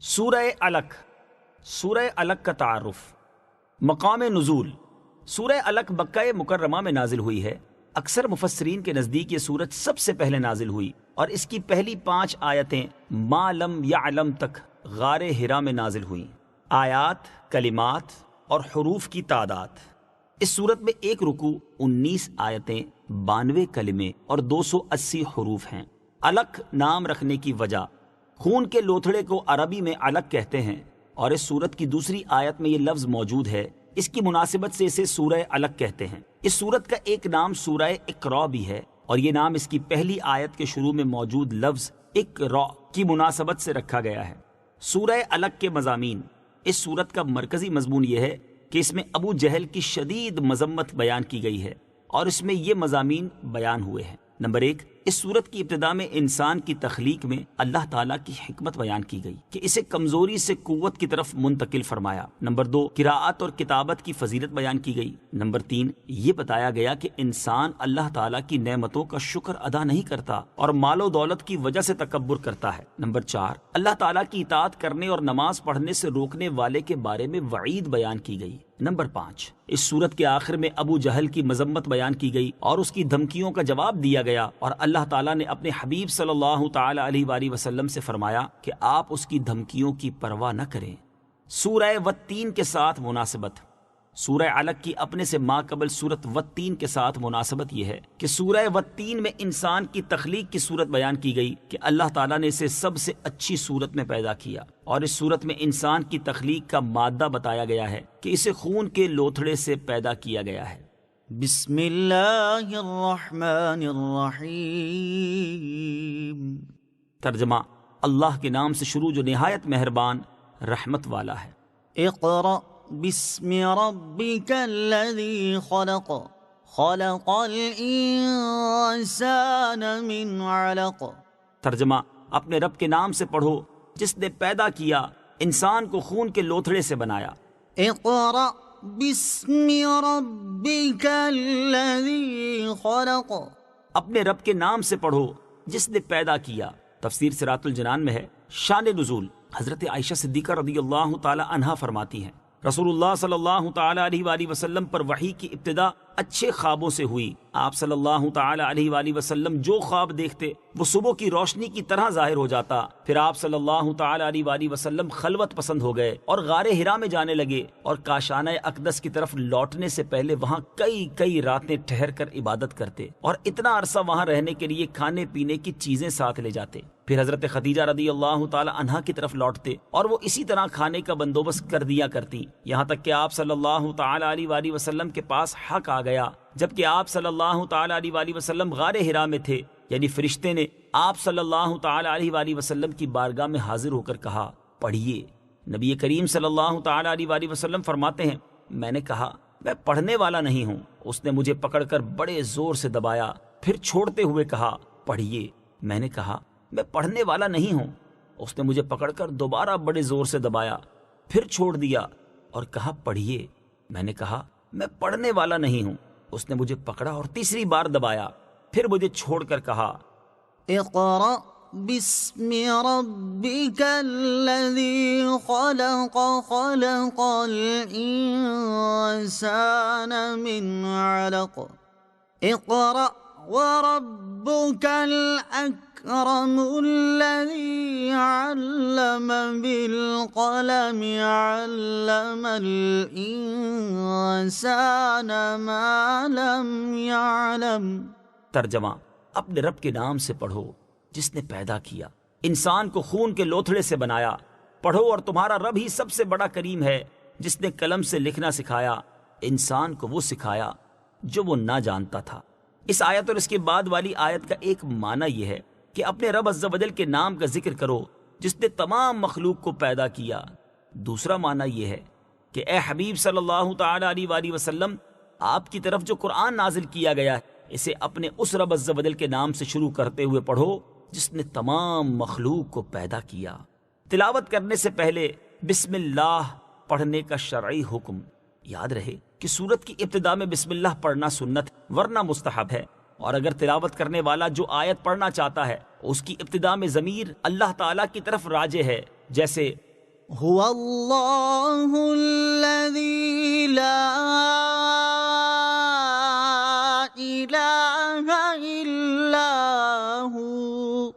سورہ علق، سورہ علق کا تعارف۔ مقام نزول، سورہ علق مکہ مکرمہ میں نازل ہوئی ہے۔ اکثر مفسرین کے نزدیک یہ سورت سب سے پہلے نازل ہوئی اور اس کی پہلی 5 آیتیں ما لم یعلم تک غار حرا میں نازل ہوئیں۔ آیات، کلمات اور حروف کی تعداد: اس سورت میں ایک رکوع، 19 آیتیں، 92 کلمے اور 280 حروف ہیں۔ علق نام رکھنے کی وجہ: خون کے لوتھڑے کو عربی میں علق کہتے ہیں اور اس سورت کی دوسری آیت میں یہ لفظ موجود ہے، اس کی مناسبت سے اسے سورہ علق کہتے ہیں۔ اس سورت کا ایک نام سورہ اقرا بھی ہے اور یہ نام اس کی پہلی آیت کے شروع میں موجود لفظ اقرا کی مناسبت سے رکھا گیا ہے۔ سورہ علق کے مضامین: اس سورت کا مرکزی مضمون یہ ہے کہ اس میں ابو جہل کی شدید مذمت بیان کی گئی ہے اور اس میں یہ مضامین بیان ہوئے ہیں۔ نمبر 1، اس سورت کی ابتدا میں انسان کی تخلیق میں اللہ تعالیٰ کی حکمت بیان کی گئی کہ اسے کمزوری سے قوت کی طرف منتقل فرمایا۔ نمبر 2، قراءت اور کتابت کی فضیلت بیان کی گئی۔ نمبر 3، یہ بتایا گیا کہ انسان اللہ تعالیٰ کی نعمتوں کا شکر ادا نہیں کرتا اور مال و دولت کی وجہ سے تکبر کرتا ہے۔ نمبر 4، اللہ تعالیٰ کی اطاعت کرنے اور نماز پڑھنے سے روکنے والے کے بارے میں وعید بیان کی گئی۔ نمبر 5، اس سورت کے آخر میں ابو جہل کی مذمت بیان کی گئی اور اس کی دھمکیوں کا جواب دیا گیا اور اللہ تعالیٰ نے اپنے حبیب صلی اللہ تعالی علیہ وآلہ وسلم سے فرمایا کہ آپ اس کی دھمکیوں کی پرواہ نہ کریں۔ سورہ والتین کے ساتھ مناسبت: سورہ علق کی اپنے سے ما قبل سورت والتین کے ساتھ مناسبت یہ ہے کہ سورہ والتین میں انسان کی تخلیق کی صورت بیان کی گئی کہ اللہ تعالیٰ نے اسے سب سے اچھی صورت میں پیدا کیا، اور اس صورت میں انسان کی تخلیق کا مادہ بتایا گیا ہے کہ اسے خون کے لوتھڑے سے پیدا کیا گیا ہے۔ بسم اللہ الرحمن الرحیم۔ ترجمہ: اللہ کے نام سے شروع جو نہایت مہربان رحمت والا ہے۔ اقرأ بسم ربک الذی خلق، خلق الانسان من علق۔ ترجمہ: اپنے رب کے نام سے پڑھو جس نے پیدا کیا انسان کو خون کے لوتھڑے سے بنایا۔ اقرأ بسم ربک الذی خلق، اپنے رب کے نام سے پڑھو جس نے پیدا کیا۔ تفسیر صراط الجنان میں ہے۔ شان نزول: حضرت عائشہ صدیقہ رضی اللہ تعالی عنہا فرماتی ہیں رسول اللہ صلی اللہ تعالی علیہ وآلہ وسلم پر وحی کی ابتدا اچھے خوابوں سے ہوئی۔ آپ صلی اللہ تعالی علیہ وآلہ وسلم جو خواب دیکھتے وہ صبح کی روشنی کی طرح ظاہر ہو جاتا۔ پھر آپ صلی اللہ تعالی علیہ وآلہ وسلم خلوت پسند ہو گئے اور غار حرا میں جانے لگے اور کاشانہ اقدس کی طرف لوٹنے سے پہلے وہاں کئی راتیں ٹھہر کر عبادت کرتے اور اتنا عرصہ وہاں رہنے کے لیے کھانے پینے کی چیزیں ساتھ لے جاتے۔ پھر حضرت خدیجہ رضی اللہ تعالی عنہا کی طرف لوٹتے اور وہ اسی طرح کھانے کا بندوبست کر دیا کرتی، یہاں تک کہ آپ صلی اللہ تعالی علیہ وآلہ وسلم کے پاس حق آ گیا جبکہ آپ صلی اللہ تعالی علیہ وآلہ وسلم غار حرا میں تھے، یعنی فرشتے نے آپ صلی اللہ تعالی علیہ وآلہ وسلم کی بارگاہ میں حاضر ہو کر کہا پڑھیے۔ نبی کریم صلی اللہ تعالی علیہ وآلہ وسلم فرماتے ہیں میں نے کہا میں پڑھنے والا نہیں ہوں۔ اس نے مجھے پکڑ کر بڑے زور سے دبایا، پھر چھوڑتے ہوئے کہا پڑھیے۔ میں نے کہا میں پڑھنے والا نہیں ہوں۔ اس نے مجھے پکڑ کر دوبارہ بڑے زور سے دبایا، پھر چھوڑ دیا اور کہا پڑھیے۔ میں نے کہا میں پڑھنے والا نہیں ہوں۔ اس نے مجھے پکڑا اور تیسری بار دبایا، پھر مجھے چھوڑ کر کہا اقرأ بسم ربک الذی خلق، خلق الانسان من علق، اقرأ وربک الاکرم الذی علم بالقلم، علم الانسان ما لم يعلم۔ ترجمہ: اپنے رب کے نام سے پڑھو جس نے پیدا کیا انسان کو خون کے لوتھڑے سے بنایا۔ پڑھو اور تمہارا رب ہی سب سے بڑا کریم ہے جس نے قلم سے لکھنا سکھایا، انسان کو وہ سکھایا جو وہ نہ جانتا تھا۔ اس آیت اور اس کے بعد والی آیت کا ایک معنی یہ ہے کہ اپنے رب عز و جل کے نام کا ذکر کرو جس نے تمام مخلوق کو پیدا کیا۔ دوسرا معنی یہ ہے کہ اے حبیب صلی اللہ تعالی علیہ وآلہ وسلم، آپ کی طرف جو قرآن نازل کیا گیا ہے اسے اپنے اس رب عز و جل کے نام سے شروع کرتے ہوئے پڑھو جس نے تمام مخلوق کو پیدا کیا۔ تلاوت کرنے سے پہلے بسم اللہ پڑھنے کا شرعی حکم۔ یاد رہے کہ سورت کی ابتدا میں بسم اللہ پڑھنا سنت ورنہ مستحب ہے، اور اگر تلاوت کرنے والا جو آیت پڑھنا چاہتا ہے اس کی ابتدا میں ضمیر اللہ تعالیٰ کی طرف راجع ہے، جیسے هو الله الذي لا إله إلا هو.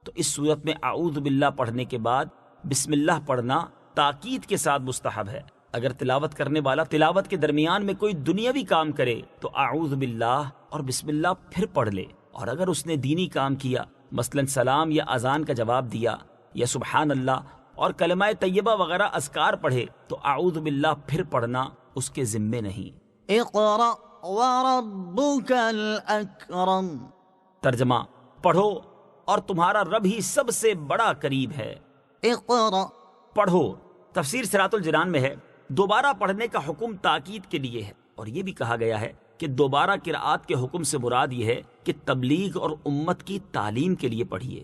تو اس صورت میں اعوذ باللہ پڑھنے کے بعد بسم اللہ پڑھنا تاکید کے ساتھ مستحب ہے. اگر تلاوت کرنے والا تلاوت کے درمیان میں کوئی دنیاوی کام کرے تو اعوذ باللہ اور بسم اللہ پھر پڑھ لے، اور اگر اس نے دینی کام کیا، مثلا سلام یا اذان کا جواب دیا یا سبحان اللہ اور کلمہ طیبہ وغیرہ اذکار پڑھے، تو اعوذ باللہ پھر پڑھنا اس کے ذمے نہیں. اقرأ وربك الأكرم. ترجمہ: پڑھو اور تمہارا رب ہی سب سے بڑا قریب ہے. اقرأ. پڑھو. تفسیر صراط الجنان میں ہے دوبارہ پڑھنے کا حکم تاکید کے لیے ہے، اور یہ بھی کہا گیا ہے کہ دوبارہ قرآت کے حکم سے مراد یہ ہے کہ تبلیغ اور امت کی تعلیم کے لیے پڑھیے.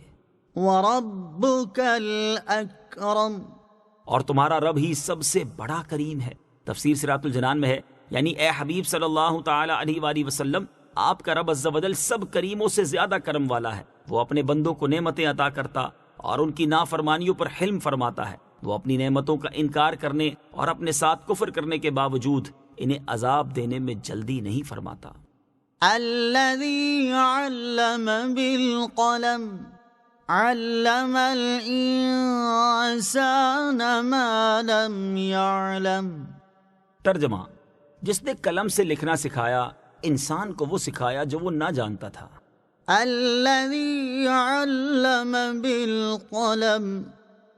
وربك الأكرم. اور تمہارا رب ہی سب سے بڑا کریم ہے. تفسیر صراط الجنان میں ہے یعنی اے حبیب صلی اللہ تعالی علیہ وآلہ وسلم، آپ کا رب عز و جل سب کریموں سے زیادہ کرم والا ہے. وہ اپنے بندوں کو نعمتیں عطا کرتا اور ان کی نافرمانیوں پر حلم فرماتا ہے. وہ اپنی نعمتوں کا انکار کرنے اور اپنے ساتھ کفر کرنے کے باوجود انہیں عذاب دینے میں جلدی نہیں فرماتا. الذي علم بالقلم علم الإنسان ما لم يعلم. ترجمہ: جس نے قلم سے لکھنا سکھایا، انسان کو وہ سکھایا جو وہ نہ جانتا تھا. الذي علم بالقلم.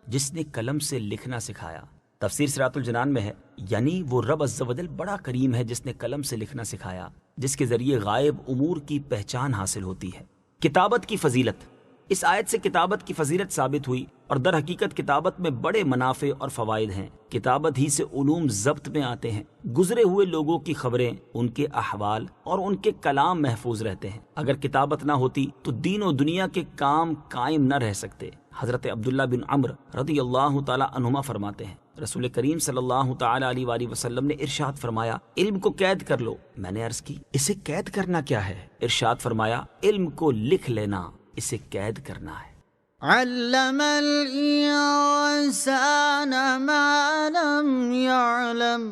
جس نے قلم سے لکھنا سکھایا. تفسیر صراط الجنان میں ہے یعنی وہ رب عز و جل بڑا کریم ہے جس نے قلم سے لکھنا سکھایا، جس کے ذریعے غائب امور کی پہچان حاصل ہوتی ہے. کتابت کی فضیلت. اس آیت سے کتابت کی فضیلت ثابت ہوئی، اور در حقیقت کتابت میں بڑے منافع اور فوائد ہیں. کتابت ہی سے علوم ضبط میں آتے ہیں. گزرے ہوئے لوگوں کی خبریں، ان کے احوال اور ان کے کلام محفوظ رہتے ہیں. اگر کتابت نہ ہوتی تو دین و دنیا کے کام قائم نہ رہ سکتے. حضرت عبداللہ بن عمرو رضی اللہ تعالی عنہما فرماتے ہیں رسول کریم صلی اللہ تعالی علیہ وآلہ وسلم نے ارشاد فرمایا علم کو قید کر لو. میں نے عرض کی اسے قید کرنا کیا ہے؟ ارشاد فرمایا علم کو لکھ لینا اسے قید کرنا ہے. علم الانسان ما لم يعلم.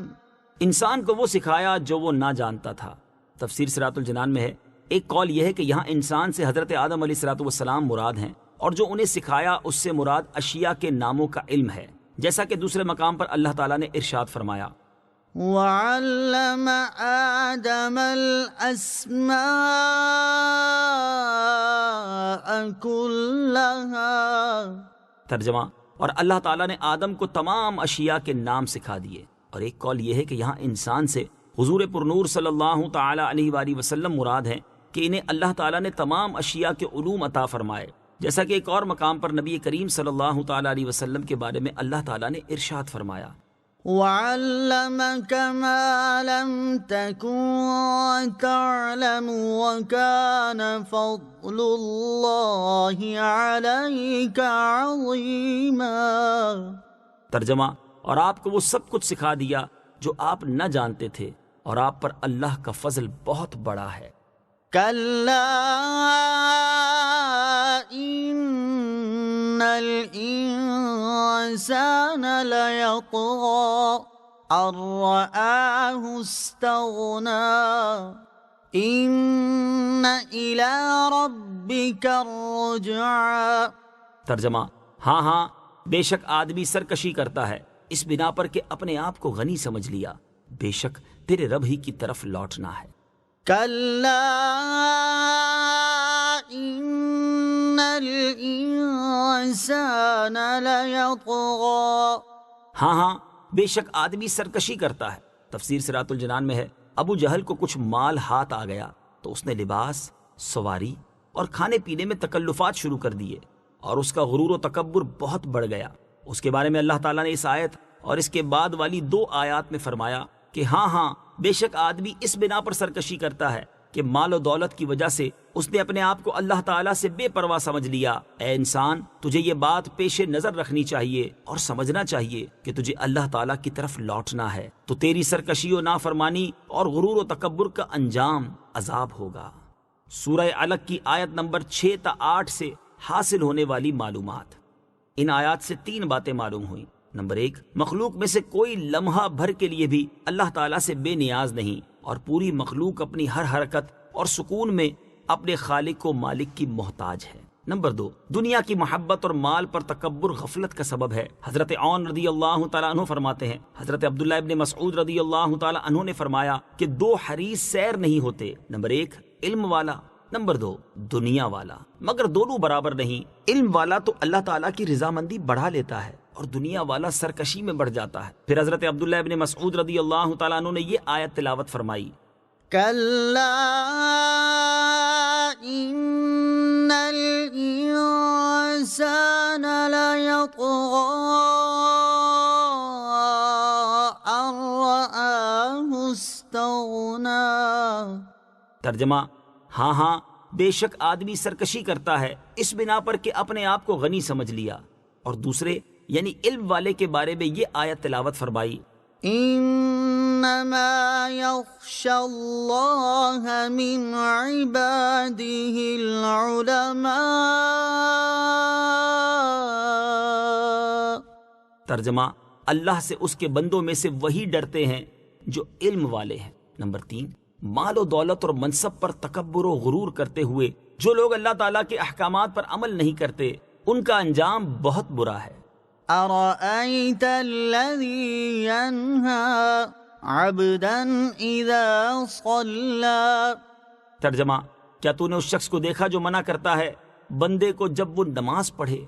انسان کو وہ سکھایا جو وہ نہ جانتا تھا. تفسیر صراط الجنان میں ہے ایک قول یہ ہے کہ یہاں انسان سے حضرت آدم علیہ الصلوۃ والسلام مراد ہیں، اور جو انہیں سکھایا اس سے مراد اشیاء کے ناموں کا علم ہے، جیسا کہ دوسرے مقام پر اللہ تعالیٰ نے ارشاد فرمایا وعلم آدم الأسماء كلها. ترجمہ: اور اللہ تعالیٰ نے آدم کو تمام اشیاء کے نام سکھا دیے. اور ایک قول یہ ہے کہ یہاں انسان سے حضور پرنور صلی اللہ تعالی علیہ وآلہ وسلم مراد ہیں کہ انہیں اللہ تعالیٰ نے تمام اشیاء کے علوم عطا فرمائے، جیسا کہ ایک اور مقام پر نبی کریم صلی اللہ تعالی علیہ وسلم کے بارے میں اللہ تعالیٰ نے ارشاد فرمایا وعلمك ما لم تكن تعلم وكان فضل الله عليك عظيما. ترجمہ: اور آپ کو وہ سب کچھ سکھا دیا جو آپ نہ جانتے تھے، اور آپ پر اللہ کا فضل بہت بڑا ہے. كلا إن الإنسان ليطغى أن رآه استغنى إن إلى ربك الرجعى. ترجمہ: ہاں بے شک آدمی سرکشی کرتا ہے اس بنا پر کہ اپنے آپ کو غنی سمجھ لیا، بے شک تیرے رب ہی کی طرف لوٹنا ہے. كلا إن الإنسان ليطغى. ہاں بے شک آدمی سرکشی کرتا ہے. تفسیر صراط الجنان میں ہے ابو جہل کو کچھ مال ہاتھ آ گیا تو اس نے لباس، سواری اور کھانے پینے میں تکلفات شروع کر دیے، اور اس کا غرور و تکبر بہت بڑھ گیا. اس کے بارے میں اللہ تعالیٰ نے اس آیت اور اس کے بعد والی 2 آیات میں فرمایا کہ ہاں بے شک آدمی اس بنا پر سرکشی کرتا ہے کہ مال و دولت کی وجہ سے اس نے اپنے آپ کو اللہ تعالیٰ سے بے پرواہ سمجھ لیا. اے انسان، تجھے یہ بات پیش نظر رکھنی چاہیے اور سمجھنا چاہیے کہ تجھے اللہ تعالیٰ کی طرف لوٹنا ہے، تو تیری سرکشی و نافرمانی اور غرور و تکبر کا انجام عذاب ہوگا. سورہ علق کی آیت نمبر 6 تا 8 سے حاصل ہونے والی معلومات. ان آیات سے 3 باتیں معلوم ہوئیں. نمبر 1، مخلوق میں سے کوئی لمحہ بھر کے لیے بھی اللہ تعالیٰ سے بے نیاز نہیں، اور پوری مخلوق اپنی ہر حرکت اور سکون میں اپنے خالق و مالک کی محتاج ہے۔ نمبر 2، دنیا کی محبت اور مال پر تکبر غفلت کا سبب ہے۔ حضرت عون رضی اللہ تعالیٰ عنہ فرماتے ہیں، حضرت عبداللہ ابن مسعود رضی اللہ تعالیٰ عنہ نے فرمایا کہ 2 حریص سیر نہیں ہوتے، نمبر 1 علم والا، نمبر 2 دنیا والا، مگر دونوں برابر نہیں۔ علم والا تو اللہ تعالیٰ کی رضامندی بڑھا لیتا ہے اور دنیا والا سرکشی میں بڑھ جاتا ہے۔ پھر حضرت عبداللہ ابن مسعود رضی اللہ تعالیٰ عنہ نے یہ آیت تلاوت فرمائی، كلا إن الإنسان ليطغى أن رآه استغنى۔ ترجمہ، ہاں بے شک آدمی سرکشی کرتا ہے اس بنا پر کہ اپنے آپ کو غنی سمجھ لیا۔ اور دوسرے یعنی علم والے کے بارے میں یہ آیت تلاوت فرمائی، انما يخشى الله من عباده العلماء۔ ترجمہ، اللہ سے اس کے بندوں میں سے وہی ڈرتے ہیں جو علم والے ہیں۔ نمبر 3، مال و دولت اور منصب پر تکبر و غرور کرتے ہوئے جو لوگ اللہ تعالیٰ کے احکامات پر عمل نہیں کرتے ان کا انجام بہت برا ہے۔ أرأيت الذي ينهى عبدا إذا صلى۔ ترجمہ، کیا تو نے اس شخص کو دیکھا جو منع کرتا ہے بندے کو جب وہ نماز پڑھے؟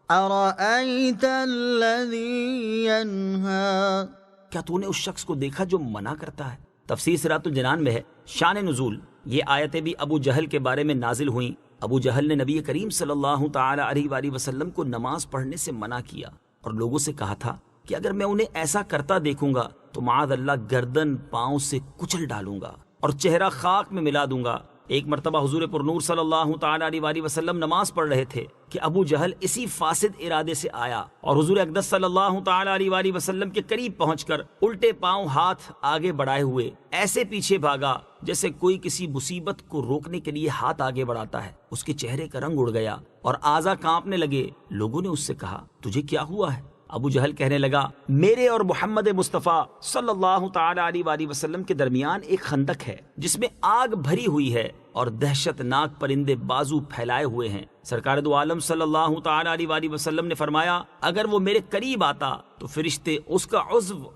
أرأيت الذي ينهى، کیا تو نے اس شخص کو دیکھا جو منع کرتا ہے؟ تفسیر صراط الجنان میں ہے، شان نزول، یہ آیتیں بھی ابو جہل کے بارے میں نازل ہوئیں۔ ابو جہل نے نبی کریم صلی اللہ تعالی علیہ وآلہ وسلم کو نماز پڑھنے سے منع کیا اور لوگوں سے کہا تھا کہ اگر میں انہیں ایسا کرتا دیکھوں گا تو معاذ اللہ گردن پاؤں سے کچل ڈالوں گا اور چہرہ خاک میں ملا دوں گا۔ ایک مرتبہ حضور پرنور صلی اللہ تعالی علیہ وآلہ وسلم نماز پڑھ رہے تھے کہ ابو جہل اسی فاسد ارادے سے آیا اور حضور اقدس صلی اللہ تعالی علیہ وآلہ وسلم کے قریب پہنچ کر الٹے پاؤں ہاتھ آگے بڑھائے ہوئے ایسے پیچھے بھاگا جیسے کوئی کسی مصیبت کو روکنے کے لیے ہاتھ آگے بڑھاتا ہے۔ اس کے چہرے کا رنگ اڑ گیا اور اعضا کانپنے لگے۔ لوگوں نے اس سے کہا، تجھے کیا ہوا ہے؟ ابو جہل کہنے لگا، میرے اور محمد مصطفیٰ صلی اللہ تعالی علیہ وآلہ وسلم کے درمیان ایک خندق ہے جس میں آگ بھری ہوئی ہے اور دہشت ناک پرندے بازو پھیلائے ہوئے ہیں۔ سرکار دو عالم صلی اللہ تعالی علیہ وآلہ وسلم نے فرمایا، اگر وہ میرے قریب آتا تو فرشتے اس کا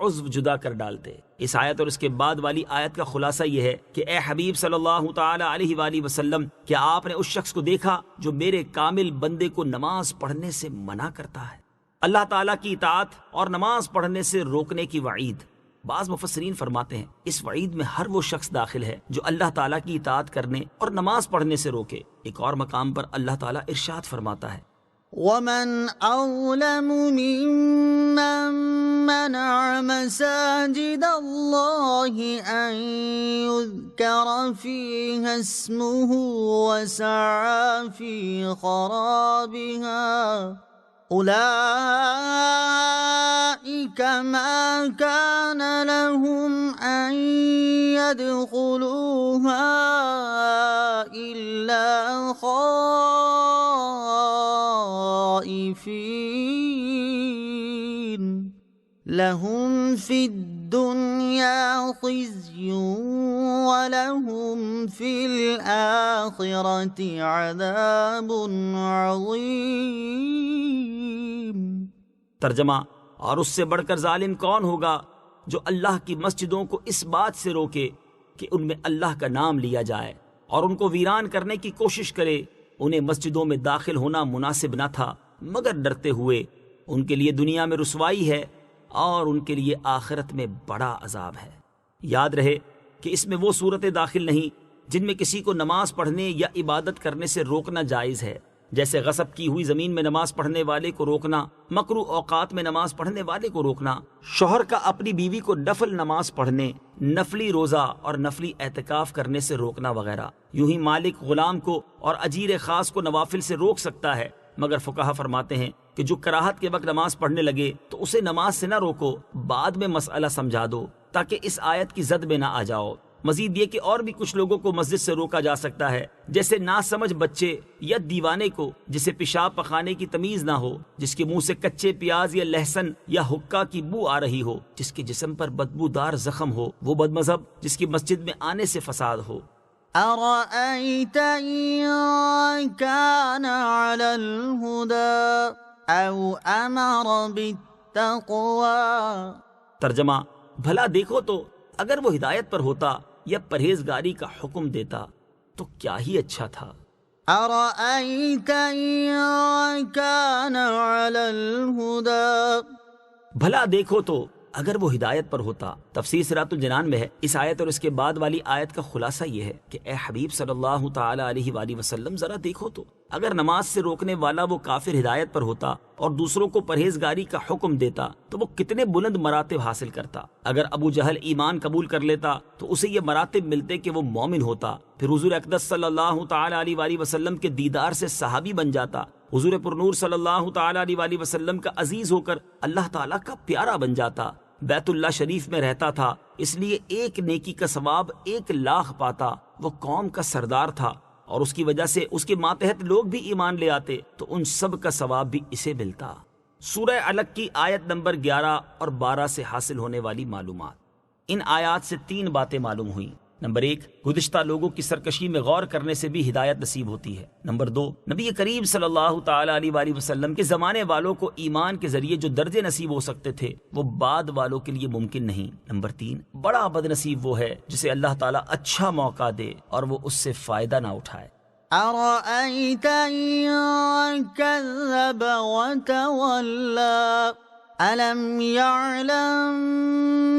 عضو جدا کر ڈالتے۔ اس آیت اور اس کے بعد والی آیت کا خلاصہ یہ ہے کہ اے حبیب صلی اللہ تعالی علیہ وآلہ وسلم، کیا آپ نے اس شخص کو دیکھا جو میرے کامل بندے کو نماز پڑھنے سے منع کرتا ہے؟ اللہ تعالیٰ کی اطاعت اور نماز پڑھنے سے روکنے کی وعید۔ بعض مفسرین فرماتے ہیں اس وعید میں ہر وہ شخص داخل ہے جو اللہ تعالیٰ کی اطاعت کرنے اور نماز پڑھنے سے روکے۔ ایک اور مقام پر اللہ تعالیٰ ارشاد فرماتا ہے، ومن أظلم ممن منع مساجد الله أن يذكر فيها اسمه وسعى في خرابها أولئك ما كان لهم أن يدخلوها إلا خائفين لهم في الدنيا خزي ولهم في الآخرة عذاب عظيم۔ ترجمہ، اور اس سے بڑھ کر ظالم کون ہوگا جو اللہ کی مسجدوں کو اس بات سے روکے کہ ان میں اللہ کا نام لیا جائے اور ان کو ویران کرنے کی کوشش کرے۔ انہیں مسجدوں میں داخل ہونا مناسب نہ تھا مگر ڈرتے ہوئے، ان کے لیے دنیا میں رسوائی ہے اور ان کے لیے آخرت میں بڑا عذاب ہے۔ یاد رہے کہ اس میں وہ صورتیں داخل نہیں جن میں کسی کو نماز پڑھنے یا عبادت کرنے سے روکنا جائز ہے، جیسے غصب کی ہوئی زمین میں نماز پڑھنے والے کو روکنا، مکروہ اوقات میں نماز پڑھنے والے کو روکنا، شوہر کا اپنی بیوی کو نفل نماز پڑھنے، نفلی روزہ اور نفلی اعتکاف کرنے سے روکنا وغیرہ۔ یوں ہی مالک غلام کو اور اجیر خاص کو نوافل سے روک سکتا ہے، مگر فقہا فرماتے ہیں کہ جو کراہت کے وقت نماز پڑھنے لگے تو اسے نماز سے نہ روکو، بعد میں مسئلہ سمجھا دو تاکہ اس آیت کی زد میں نہ آ جاؤ۔ مزید یہ کہ اور بھی کچھ لوگوں کو مسجد سے روکا جا سکتا ہے، جیسے ناسمجھ بچے یا دیوانے کو جسے پیشاب پخانے کی تمیز نہ ہو، جس کے منہ سے کچے پیاز یا لہسن یا حکا کی بو آ رہی ہو، جس کے جسم پر بدبودار زخم ہو، وہ بد مذہب جس کی مسجد میں آنے سے فساد ہو۔ أرأيت إن كان على الهدى أو أمر بالتقوى۔ ترجمہ، بھلا دیکھو تو اگر وہ ہدایت پر ہوتا یا پرہیزگاری کا حکم دیتا تو کیا ہی اچھا تھا۔ أرأيت إن كان على الهدى، بھلا دیکھو تو اگر وہ ہدایت پر ہوتا۔ تفسیر صراط الجنان میں ہے، اس آیت اور اس کے بعد والی آیت کا خلاصہ یہ ہے کہ اے حبیب صلی اللہ تعالی علیہ وآلہ وسلم، ذرا دیکھو تو اگر نماز سے روکنے والا وہ کافر ہدایت پر ہوتا اور دوسروں کو پرہیزگاری کا حکم دیتا تو وہ کتنے بلند مراتب حاصل کرتا۔ اگر ابو جہل ایمان قبول کر لیتا تو اسے یہ مراتب ملتے کہ وہ مومن ہوتا، پھر حضور اقدس صلی اللہ تعالی علیہ وآلہ وسلم کے دیدار سے صحابی بن جاتا، حضور پرنور صلی اللہ تعالی علیہ وآلہ وسلم کا عزیز ہو کر اللہ تعالیٰ کا پیارا بن جاتا، بیت اللہ شریف میں رہتا تھا، اس لیے ایک نیکی کا ثواب 1,00,000 پاتا، وہ قوم کا سردار تھا اور اس کی وجہ سے اس کے ماتحت لوگ بھی ایمان لے آتے تو ان سب کا ثواب بھی اسے ملتا۔ سورہ علق کی آیت نمبر 11 اور 12 سے حاصل ہونے والی معلومات۔ ان آیات سے 3 باتیں معلوم ہوئیں۔ نمبر 1، گزشتہ لوگوں کی سرکشی میں غور کرنے سے بھی ہدایت نصیب ہوتی ہے۔ نمبر 2، نبی کریم صلی اللہ تعالی علیہ وآلہ وسلم کے زمانے والوں کو ایمان کے ذریعے جو درجے نصیب ہو سکتے تھے وہ بعد والوں کے لیے ممکن نہیں۔ نمبر 3، بڑا بد نصیب وہ ہے جسے اللہ تعالیٰ اچھا موقع دے اور وہ اس سے فائدہ نہ اٹھائے۔ أرأيت إن كذب وتولى ألم يعلم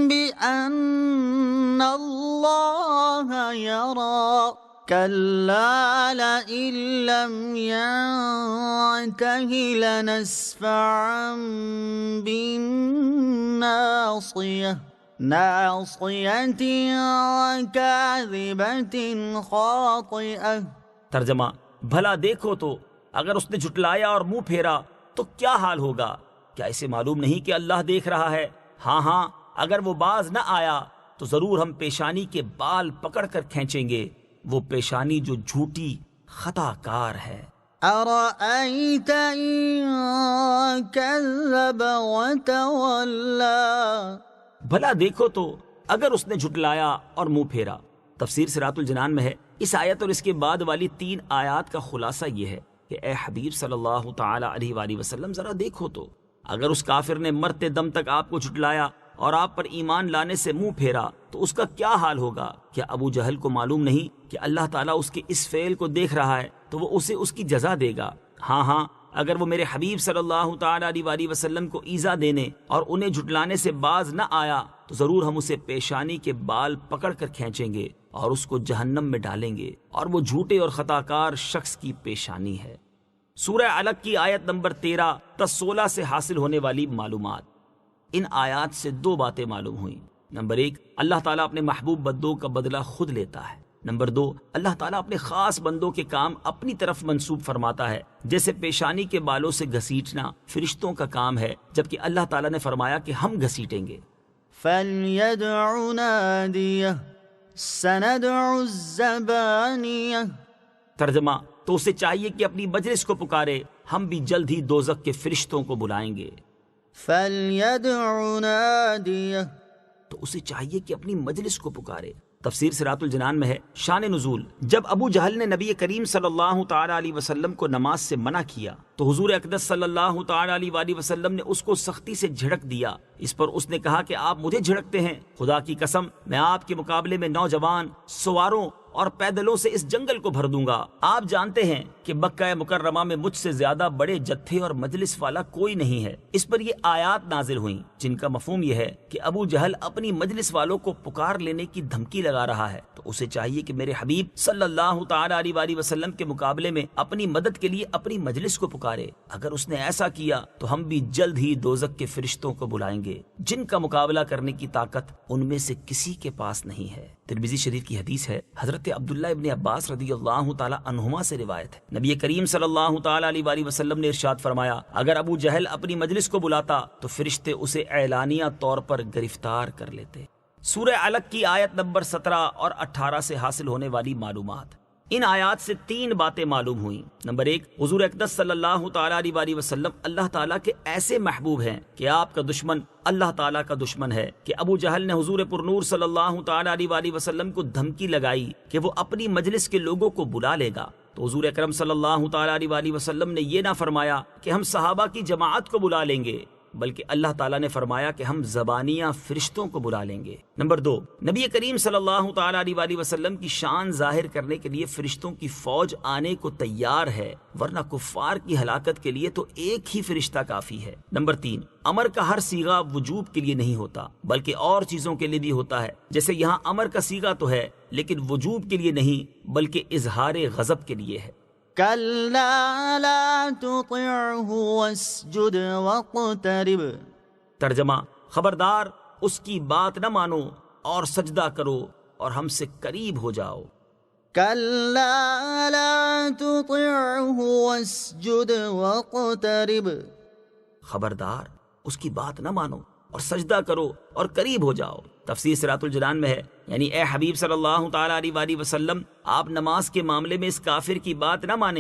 بأن الله يرى كلا لئن لم ينته لنسفعا بالناصية ناصية كاذبة خاطئة۔ ترجمہ، بھلا دیکھو تو اگر اس نے جھٹلایا اور منہ پھیرا تو کیا حال ہوگا؟ کیا اسے معلوم نہیں کہ اللہ دیکھ رہا ہے؟ ہاں، اگر وہ باز نہ آیا تو ضرور ہم پیشانی کے بال پکڑ کر کھینچیں گے، وہ پیشانی جو جھوٹی خطا کار ہے۔ أرأيت إن كذب وتولى، بھلا دیکھو تو اگر اس نے جھٹلایا اور منہ پھیرا۔ تفسیر صراط الجنان میں ہے، اس آیت اور اس کے بعد والی 3 آیات کا خلاصہ یہ ہے کہ اے حبیب صلی اللہ تعالی علیہ وآلہ وسلم، ذرا دیکھو تو اگر اس کافر نے مرتے دم تک آپ کو جھٹلایا اور آپ پر ایمان لانے سے منہ پھیرا تو اس کا کیا حال ہوگا؟ کیا ابو جہل کو معلوم نہیں کہ اللہ تعالیٰ اس کے اس فعل کو دیکھ رہا ہے تو وہ اسے اس کی جزا دے گا؟ ہاں، اگر وہ میرے حبیب صلی اللہ تعالی علیہ وآلہ وسلم کو ایذا دینے اور انہیں جھٹلانے سے باز نہ آیا تو ضرور ہم اسے پیشانی کے بال پکڑ کر کھینچیں گے اور اس کو جہنم میں ڈالیں گے، اور وہ جھوٹے اور خطا کار شخص کی پیشانی ہے۔ سورہ علق کی آیت نمبر 13 تا 16 سے حاصل ہونے والی معلومات۔ ان آیات سے 2 باتیں معلوم ہوئیں۔ نمبر 1، اللہ تعالیٰ اپنے محبوب بندوں کا بدلہ خود لیتا ہے۔ نمبر 2، اللہ تعالیٰ اپنے خاص بندوں کے کام اپنی طرف منسوب فرماتا ہے، جیسے پیشانی کے بالوں سے گھسیٹنا فرشتوں کا کام ہے، جبکہ اللہ تعالیٰ نے فرمایا کہ ہم گھسیٹیں گے۔ فَلْيَدْعُ نَادِيَهُ سَنَدْعُ الزَّبَانِيَةَ۔ ترجمہ، تو اسے چاہیے کہ اپنی مجلس کو پکارے، ہم بھی جلد ہی دوزخ کے فرشتوں کو بلائیں گے۔ فَلْيَدْعُ نَادِيَهُ، تو اسے چاہیے کہ اپنی مجلس کو پکارے۔ تفسیر صراط الجنان میں ہے، شان نزول، جب ابو جہل نے نبی کریم صلی اللہ تعالی علیہ وسلم کو نماز سے منع کیا تو حضور اقدس صلی اللہ تعالی علیہ وآلہ وسلم نے اس کو سختی سے جھڑک دیا۔ اس پر اس نے کہا کہ آپ مجھے جھڑکتے ہیں؟ خدا کی قسم، میں آپ کے مقابلے میں نوجوان، سواروں اور پیدلوں سے اس جنگل کو بھر دوں گا۔ آپ جانتے ہیں کہ مکہ مکرمہ میں مجھ سے زیادہ بڑے جتھے اور مجلس والا کوئی نہیں ہے۔ اس پر یہ آیات نازل ہوئیں جن کا مفہوم یہ ہے کہ ابو جہل اپنی مجلس والوں کو پکار لینے کی دھمکی لگا رہا ہے، تو اسے چاہیے کہ میرے حبیب صلی اللہ تعالی علیہ وآلہ وسلم کے مقابلے میں اپنی مدد کے لیے اپنی مجلس کو پکارے۔ اگر اس نے ایسا کیا تو ہم بھی جلد ہی دوزخ کے فرشتوں کو بلائیں گے، جن کا مقابلہ کرنے کی طاقت ان میں سے کسی کے پاس نہیں ہے۔ ترمذی شریف کی حدیث ہے، حضرت عبداللہ ابن عباس رضی اللہ تعالی عنہما سے روایت ہے، نبی کریم صلی اللہ تعالی علیہ وآلہ وسلم نے ارشاد فرمایا، اگر ابو جہل اپنی مجلس کو بلاتا تو فرشتے اسے اعلانیہ طور پر گرفتار کر لیتے۔ سورہ علق کی آیت نمبر 17 اور 18 سے حاصل ہونے والی معلومات۔ ان آیات سے 3 باتیں معلوم ہوئیں۔ نمبر 1، حضور اقدس صلی اللہ تعالیٰ علیہ وسلم اللہ تعالیٰ کے ایسے محبوب ہیں کہ آپ کا دشمن اللہ تعالیٰ کا دشمن ہے، کہ ابو جہل نے حضور پرنور صلی اللہ تعالیٰ علیہ وسلم کو دھمکی لگائی کہ وہ اپنی مجلس کے لوگوں کو بلا لے گا، تو حضور اکرم صلی اللہ تعالیٰ علیہ وسلم نے یہ نہ فرمایا کہ ہم صحابہ کی جماعت کو بلا لیں گے، بلکہ اللہ تعالیٰ نے فرمایا کہ ہم زبانیہ فرشتوں کو بلا لیں گے۔ نمبر 2، نبی کریم صلی اللہ تعالیٰ علیہ وسلم کی شان ظاہر کرنے کے لیے فرشتوں کی فوج آنے کو تیار ہے، ورنہ کفار کی ہلاکت کے لیے تو ایک ہی فرشتہ کافی ہے۔ نمبر 3، امر کا ہر صیغہ وجوب کے لیے نہیں ہوتا، بلکہ اور چیزوں کے لیے بھی ہوتا ہے، جیسے یہاں امر کا صیغہ تو ہے لیکن وجوب کے لیے نہیں بلکہ اظہار غضب کے لیے ہے۔ كلا لا تطعه واسجد واقترب۔ ترجمہ، خبردار اس کی بات نہ مانو اور سجدہ کرو اور ہم سے قریب ہو جاؤ۔ كلا لا تطعه واسجد واقترب۔ خبردار اس کی بات نہ مانو اور سجدہ کرو اور قریب ہو جاؤ۔ تفسیر صراط الجنان میں ہے، یعنی اے حبیب صلی اللہ تعالیٰ علیہ وسلم، آپ نماز کے معاملے میں اس کافر کی بات نہ مانیں